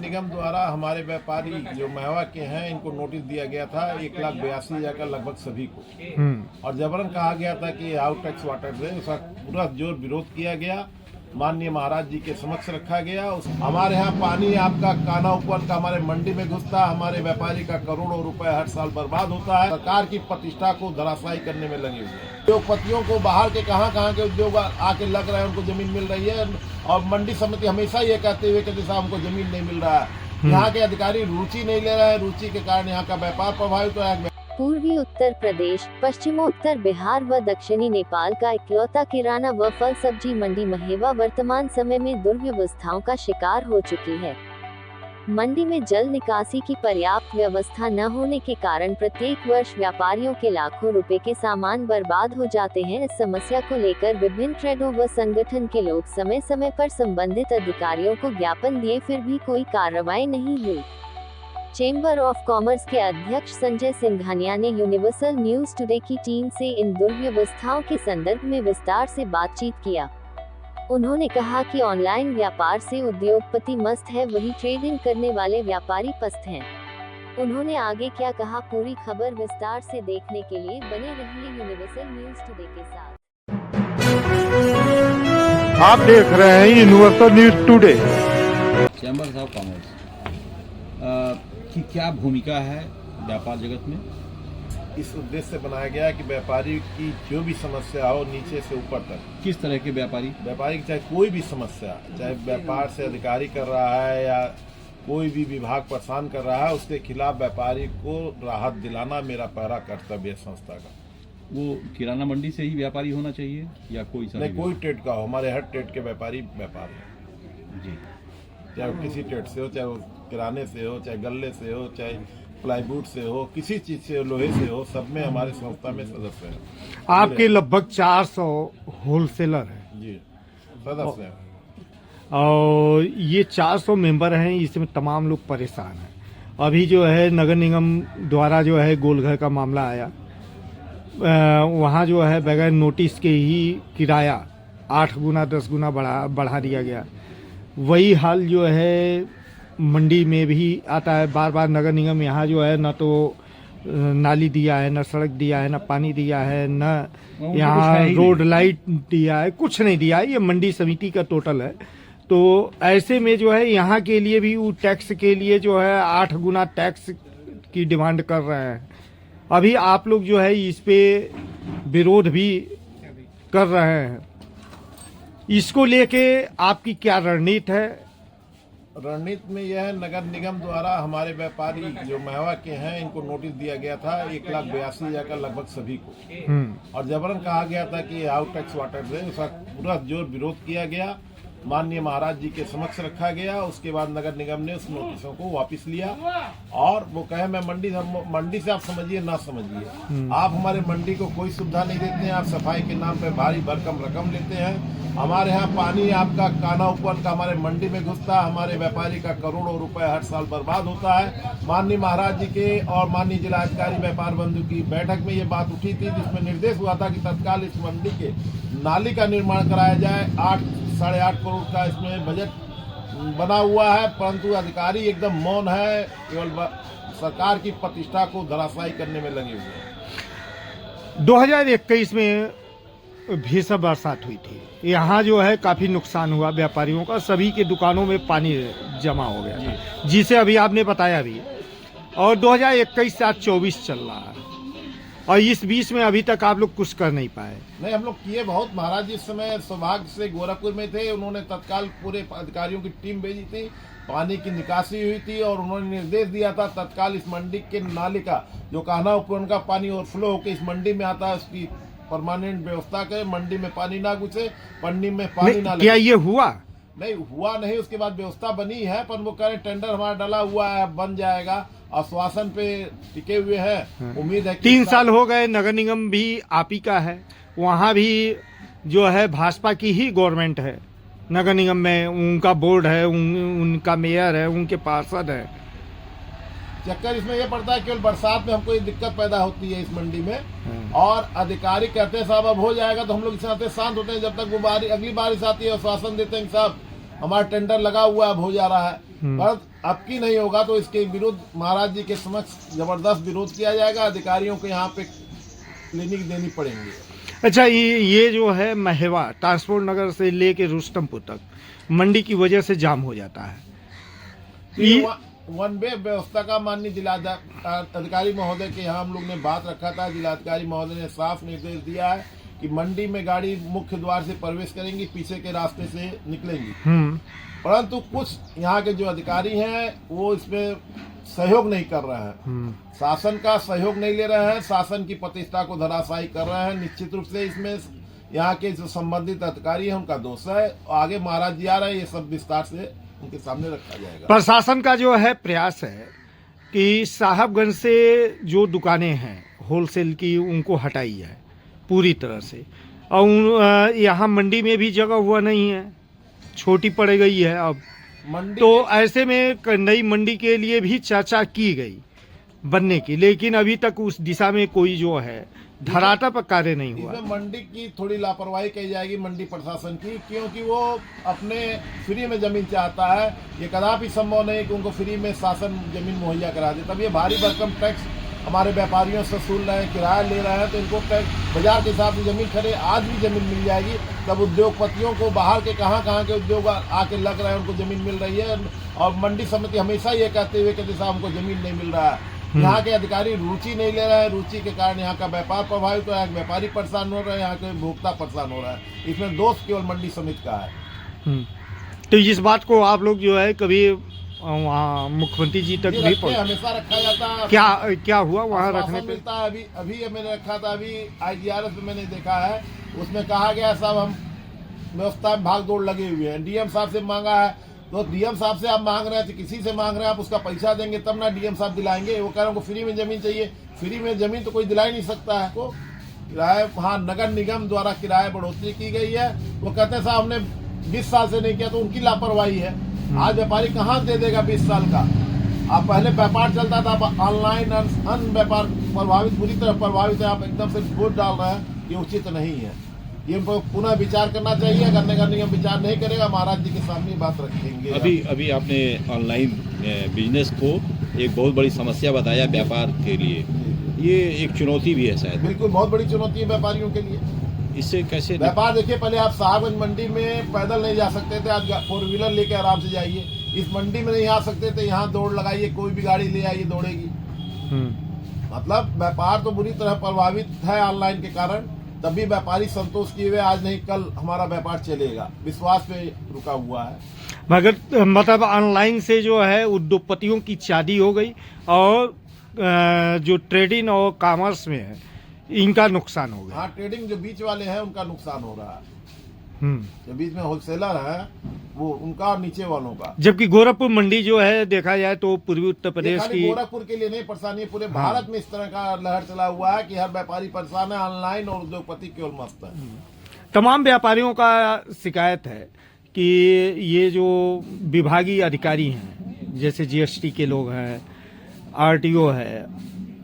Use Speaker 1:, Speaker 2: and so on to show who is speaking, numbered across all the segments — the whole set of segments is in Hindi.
Speaker 1: निगम द्वारा हमारे व्यापारी जो महवा के हैं इनको नोटिस दिया गया था 1,82,000 का लगभग सभी को, और जबरन कहा गया था कि आउट टैक्स वाटर से उसका पूरा जोर विरोध किया गया। माननीय महाराज जी के समक्ष रखा गया। हमारे यहाँ पानी आपका काना ऊपर का हमारे मंडी में घुसता, हमारे व्यापारी का करोड़ों रुपए हर साल बर्बाद होता है। सरकार की प्रतिष्ठा को धराशायी करने में लगे हुए हैं। उद्योगपतियों को बाहर के कहाँ के उद्योग आके लग रहे हैं, उनको जमीन मिल रही है, और मंडी समिति हमेशा ये कहते हुए कि साहब हमको जमीन नहीं मिल रहा है। यहाँ के अधिकारी रुचि नहीं ले रहे हैं, रुचि के कारण यहाँ का व्यापार प्रभावित हो रहा है।
Speaker 2: पूर्वी उत्तर प्रदेश, पश्चिमोत्तर बिहार व दक्षिणी नेपाल का इकलौता किराना व फल सब्जी मंडी महेवा वर्तमान समय में दुर्व्यवस्थाओं का शिकार हो चुकी है। मंडी में जल निकासी की पर्याप्त व्यवस्था न होने के कारण प्रत्येक वर्ष व्यापारियों के लाखों रुपए के सामान बर्बाद हो जाते हैं। इस समस्या को लेकर विभिन्न ट्रेडों व संगठन के लोग समय समय पर संबंधित अधिकारियों को ज्ञापन दिए, फिर भी कोई कार्रवाई नहीं हुई। चेंबर ऑफ कॉमर्स के अध्यक्ष संजय सिंघानिया ने यूनिवर्सल न्यूज टुडे की टीम से इन दुर्व्यवस्थाओं के संदर्भ में विस्तार से बातचीत किया। उन्होंने कहा कि ऑनलाइन व्यापार से उद्योगपति मस्त है, वही ट्रेडिंग करने वाले व्यापारी पस्त हैं। उन्होंने आगे क्या कहा, पूरी खबर विस्तार से देखने के लिए बने रहिए यूनिवर्सल न्यूज टुडे के साथ।
Speaker 3: आप देख रहे हैं universal news today.
Speaker 4: Chambers of commerce की क्या भूमिका है व्यापार जगत में?
Speaker 1: इस उद्देश्य से बनाया गया है कि व्यापारी की जो भी समस्या हो नीचे से ऊपर तक,
Speaker 4: किस तरह के व्यापारी
Speaker 1: की चाहे कोई भी समस्या, चाहे व्यापार से अधिकारी कर रहा है या कोई भी विभाग परेशान कर रहा है, उसके खिलाफ व्यापारी को राहत दिलाना मेरा पहला कर्तव्य है संस्था का।
Speaker 4: वो किराना मंडी से ही व्यापारी होना चाहिए या कोई
Speaker 1: नहीं, कोई ट्रेड का हो, हमारे हर ट्रेड के व्यापारी व्यापार है जी, चाहे वो किसी ट्रेड से हो, चाहे वो किराने से हो, चाहे गल्ले से हो, चाहे प्लाईवुड से हो, किसी चीज से हो, लोहे से हो, सब में हमारे संस्था में सदस्य हैं।
Speaker 3: आपके लगभग 400 होलसेलर हैं
Speaker 1: जी, सदस्य हैं,
Speaker 3: और ये 400 मेंबर हैं, इसमें तमाम लोग परेशान हैं। अभी जो है नगर निगम द्वारा जो है गोलघर का मामला आया, वहाँ जो है बगैर नोटिस के ही किराया 8 गुना 10 गुना बढ़ा दिया गया। वही हाल जो है मंडी में भी आता है। बार बार नगर निगम यहाँ जो है न तो नाली दिया है, न सड़क दिया है, न पानी दिया है, न यहाँ रोड लाइट दिया है, कुछ नहीं दिया है। ये मंडी समिति का टोटल है। तो ऐसे में जो है यहाँ के लिए भी वो टैक्स के लिए जो है 8 गुना टैक्स की डिमांड कर रहे हैं। अभी आप लोग जो है इस पे विरोध भी कर रहे हैं। इसको लेके आपकी क्या रणनीति है?
Speaker 1: रणनीति में यह है, नगर निगम द्वारा हमारे व्यापारी जो महवा के हैं इनको नोटिस दिया गया था 1,82,000 का लगभग सभी को, और जबरन कहा गया था कि आउट टैक्स वाटर से उसका पूरा जोर विरोध किया गया। माननीय महाराज जी के समक्ष रखा गया। उसके बाद नगर निगम ने उस नोटिसों को वापस लिया, और वो कहे मैं मंडी से आप समझिए ना समझिए, आप हमारे मंडी को कोई सुविधा नहीं देते हैं, आप सफाई के नाम पे भारी भरकम रकम लेते हैं। हमारे यहाँ पानी आपका काना ऊपर का हमारे मंडी में घुसता, हमारे व्यापारी का करोड़ों रुपए हर साल बर्बाद होता है। माननीय महाराज जी के और माननीय जिलाधिकारी व्यापार बंधु की बैठक में ये बात उठी थी, जिसमें निर्देश हुआ था कि तत्काल इस मंडी के नाली का निर्माण कराया जाए। 8-8.5 करोड़ का इसमें बजट बना हुआ है, परंतु अधिकारी एकदम मौन है, केवल सरकार की प्रतिष्ठा को धराशायी करने में लगे हुए हैं।
Speaker 3: 2021 में भीषण बरसात हुई थी। यहाँ जो है काफी नुकसान हुआ व्यापारियों का, सभी के दुकानों में पानी जमा हो गया था, जिसे अभी आपने बताया भी। और 2021 से आज 24 चल रहा है, और इस बीच में अभी तक आप लोग कुछ कर नहीं पाए।
Speaker 1: नहीं, हम लोग किए बहुत। महाराज जी इस समय सौभाग्य से गोरखपुर में थे, उन्होंने तत्काल पूरे अधिकारियों की टीम भेजी थी, पानी की निकासी हुई थी, और उन्होंने निर्देश दिया था तत्काल इस मंडी के नाली का जो कान्हा ऊपर का पानी ओवरफ्लो होकर इस मंडी में आता है, उसकी परमानेंट व्यवस्था करे, मंडी में पानी ना घुसे, पन्नी में पानी ना लगे।
Speaker 3: क्या ये हुआ?
Speaker 1: नहीं हुआ नहीं, उसके बाद व्यवस्था बनी है, पर वो कह रहे टेंडर हमारा डला हुआ है, बन जाएगा, आश्वासन पे टिके हुए हैं। उम्मीद है
Speaker 3: 3 साल हो गए, नगर निगम भी आप ही का है, वहाँ भी जो है भाजपा की ही गवर्नमेंट है। नगर निगम में उनका बोर्ड है, उनका मेयर है, उनके पार्षद है।
Speaker 1: चक्कर इसमें यह पड़ता है केवल बरसात में हमको ये दिक्कत पैदा होती है इस मंडी में, और अधिकारी कहते हैं साहब अब हो जाएगा, तो हम लोग इस नाते शांत होते हैं। जब तक वो अगली बारिश आती है, आश्वासन देते हैं साहब हमारा टेंडर लगा हुआ है, अब हो जा रहा है, पर अब की नहीं होगा तो इसके विरुद्ध महाराज जी के समक्ष जबरदस्त विरोध किया जाएगा। अधिकारियों को यहाँ पे क्लिनिक देनी पड़ेंगी।
Speaker 3: अच्छा, ये जो है महेवा ट्रांसपोर्ट नगर से लेके रुस्तमपुर तक मंडी की वजह से जाम हो जाता है।
Speaker 1: वन वे व्यवस्था का माननीय जिलाधिकारी महोदय के यहाँ हम लोग ने बात रखा था। जिलाधिकारी महोदय ने साफ निर्देश दिया है कि मंडी में गाड़ी मुख्य द्वार से प्रवेश करेंगी, पीछे के रास्ते से निकलेंगी। परंतु कुछ यहाँ के जो अधिकारी हैं वो इसमें सहयोग नहीं कर रहे हैं, शासन का सहयोग नहीं ले रहे हैं, शासन की प्रतिष्ठा को धराशायी कर रहे हैं। निश्चित रूप से इसमें यहाँ के जो संबंधित अधिकारी हैं उनका दोष है। आगे महाराज जी आ रहे हैं, ये सब विस्तार से उनके सामने रखा जाएगा।
Speaker 3: प्रशासन का जो है प्रयास है कि साहबगंज से जो दुकानें हैं होलसेल की उनको हटाई है पूरी तरह से, और यहाँ मंडी में भी जगह हुआ नहीं है, छोटी पड़ गई है अब
Speaker 1: मंडी।
Speaker 3: तो ऐसे में नई मंडी के लिए भी चर्चा की गई बनने की, लेकिन अभी तक उस दिशा में कोई जो है धरातल पर कार्य नहीं हुआ।
Speaker 1: इसमें मंडी की थोड़ी लापरवाही कही जाएगी मंडी प्रशासन की, क्योंकि वो अपने फ्री में जमीन चाहता है। ये कदापि संभव नहीं कि उनको फ्री में शासन जमीन मुहैया करा दे। तब ये भारी भरकम टैक्स हमारे व्यापारियों से वसूल रहे हैं, किराया ले रहे हैं, तो इनको बाजार के हिसाब से जमीन खरीदे आज भी जमीन मिल जाएगी। तब उद्योगपतियों को बाहर के कहाँ के उद्योग आके लग रहे हैं, उनको जमीन मिल रही है। और मंडी समिति हमेशा ये कहते हुए कि साहब हमको जमीन नहीं मिल रहा है। यहाँ के अधिकारी रुचि नहीं ले रहे हैं, रुचि के कारण यहाँ का व्यापार प्रभावित हो रहा है, व्यापारी परेशान हो रहे हैं, यहाँ के उपभोक्ता परेशान हो रहा है। इसमें दोष केवल मंडी समिति का है।
Speaker 3: तो इस बात को आप लोग जो है कभी वहाँ मुख्यमंत्री जी तक भी
Speaker 1: हमेशा रखा जाता है।
Speaker 3: क्या हुआ वहाँ रखने पे?
Speaker 1: मिलता है। अभी मैंने रखा था, अभी IGRS में मैंने देखा है, उसमें कहा गया साहब हम व्यवस्था में भाग दौड़ लगे हुए हैं। डीएम साहब से मांगा है, तो डीएम साहब से आप मांग रहे हैं तो किसी से मांग रहे हैं, आप उसका पैसा देंगे तब ना डीएम साहब दिलाएंगे। वो कह रहे हैं फ्री में जमीन चाहिए, फ्री में जमीन तो कोई दिला ही नहीं सकता है। तो किराया, हाँ नगर निगम द्वारा किराया बढ़ोतरी की गई है। वो कहते हैं साहब हमने 20 साल से नहीं किया, तो उनकी लापरवाही है। आज व्यापारी कहाँ दे देगा 20 साल का? आप पहले व्यापार चलता था, ऑनलाइन अन्य व्यापार प्रभावित, बुरी तरह प्रभावित है। आप एकदम से वोट डाल रहे हैं, ये उचित नहीं है। ये पुनः विचार करना चाहिए। अगर नगर निगम विचार नहीं करेगा, महाराज जी के सामने बात रखेंगे।
Speaker 4: अभी आपने ऑनलाइन बिजनेस को एक बहुत बड़ी समस्या बताया व्यापार के लिए, ये एक चुनौती भी है शायद।
Speaker 1: बिल्कुल, बहुत बड़ी चुनौती है व्यापारियों के लिए।
Speaker 4: इससे कैसे
Speaker 1: व्यापार देखिए, पहले आप साहबगंज मंडी में पैदल नहीं जा सकते थे, आज 4 व्हीलर लेके आराम से जाइए। इस मंडी में नहीं आ सकते थे, यहाँ दौड़ लगाइए, कोई भी गाड़ी ले आइए दौड़ेगी। मतलब व्यापार तो बुरी तरह प्रभावित है ऑनलाइन के कारण। तभी व्यापारी संतोष किए हुए आज नहीं कल हमारा व्यापार चलेगा, विश्वास पे रुका हुआ है।
Speaker 3: मगर मतलब ऑनलाइन से जो है उद्योगपतियों की चादी हो गई, और जो ट्रेडिंग और कॉमर्स में है इनका नुकसान हो गया।
Speaker 1: हाँ, ट्रेडिंग जो बीच वाले हैं उनका नुकसान हो रहा है। जो बीच में होलसेलर है वो उनका, और नीचे वालों का।
Speaker 3: जबकि गोरखपुर मंडी जो है देखा जाए तो पूर्वी उत्तर प्रदेश की,
Speaker 1: गोरखपुर के लिए नहीं परेशानी है, पूरे भारत में इस तरह का लहर चला हुआ है कि हर व्यापारी परेशान है, ऑनलाइन, और उद्योगपति केवल मस्त है।
Speaker 3: तमाम व्यापारियों का शिकायत है कि ये जो विभागीय अधिकारी हैं, जैसे GST के लोग हैं, RTO है,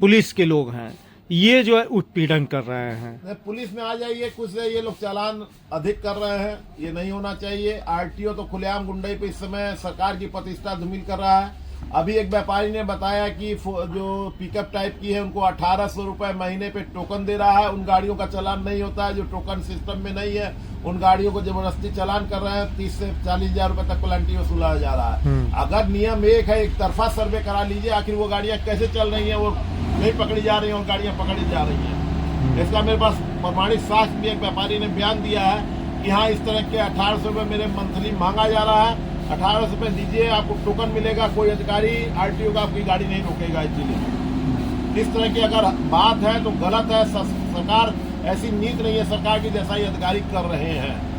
Speaker 3: पुलिस के लोग हैं, ये जो है उत्पीड़न कर रहे हैं।
Speaker 1: पुलिस में आ जाइए, कुछ ये लोग चालान अधिक कर रहे हैं, ये नहीं होना चाहिए। RTO तो खुलेआम गुंडाई पे इस समय सरकार की प्रतिष्ठा धूमिल कर रहा है। अभी एक व्यापारी ने बताया कि जो पिकअप टाइप की है उनको 1800 रुपए महीने पे टोकन दे रहा है। उन गाड़ियों का चालान नहीं होता है जो टोकन सिस्टम में नहीं है, उन गाड़ियों को जबरदस्ती चालान कर रहे हैं। 30 से 40 हजार रुपए तक पेनल्टी वसूला जा रहा है। अगर नियम एक है, एक तरफा सर्वे करा लीजिए, आखिर वो गाड़ियां कैसे चल रही है, वो नहीं पकड़ी जा रही है और गाड़ियां पकड़ी जा रही हैं। इसका मेरे पास प्रमाणित साक्ष्य भी एक व्यापारी ने बयान दिया है कि हाँ इस तरह के 1800 रुपये मेरे मंथली मांगा जा रहा है। 1800 रुपये दीजिए, आपको टोकन मिलेगा, कोई अधिकारी RTO का आपकी गाड़ी नहीं रोकेगा। इसलिए इस तरह की अगर बात है तो गलत है। सरकार ऐसी नीति नहीं है सरकार की जैसा ये अधिकारी कर रहे हैं।